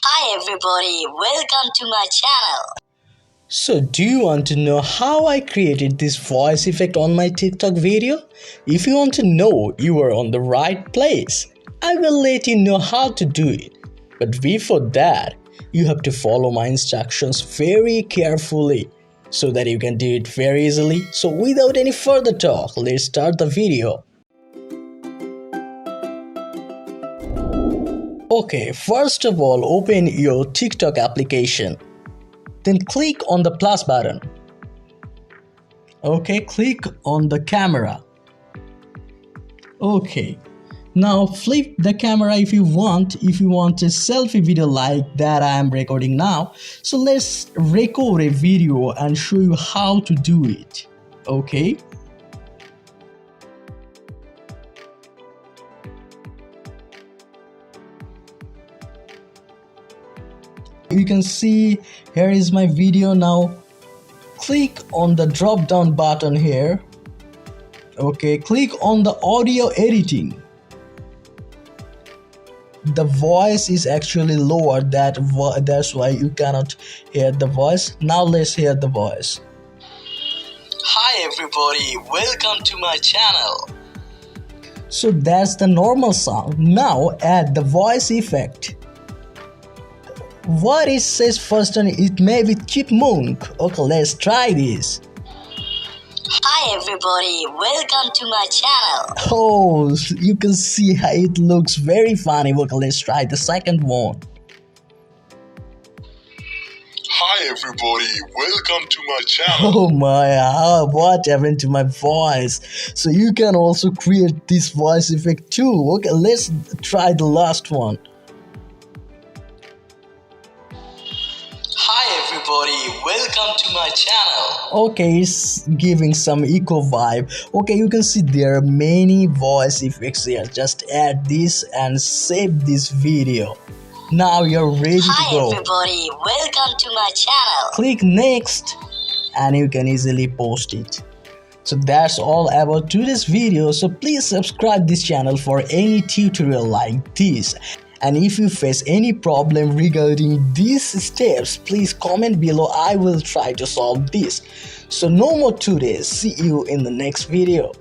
Hi everybody, welcome to my channel. So, do you want to know how I created this voice effect on my TikTok video? If you want to know, you are on the right place. I will let you know how to do it. But before that, you have to follow my instructions very carefully so that you can do it very easily. So, without any further talk, let's start the video. Okay, first of all, open your TikTok application. Then click on the plus button. Okay, click on the camera. Okay, now flip the camera if you want a selfie video like that I am recording now. So let's record a video and show you how to do it. Okay. You can see here is my video now. Click on the drop down button here. Okay, click on the audio editing. The voice is actually lower, that's why you cannot hear the voice. Now let's hear the voice. Hi everybody, welcome to my channel. So that's the normal sound. Now add the voice effect. What it says first on it may be chipmunk. Okay, let's try this. Hi everybody, welcome to my channel. Oh, you can see how it looks very funny. Okay, let's try the second one. Hi everybody, welcome to my channel. Oh my, what happened to my voice? So you can also create this voice effect too. Okay, let's try the last one. Hi everybody, welcome to my channel. Okay, it's giving some echo vibe. Okay, you can see there are many voice effects here. Just add this and save this video. Now you're ready to go. Hi everybody, welcome to my channel. Click next and you can easily post it. So that's all about today's video. So please subscribe this channel for any tutorial like this. And if you face any problem regarding these steps, please comment below. I will try to solve this. So no more today. See you in the next video.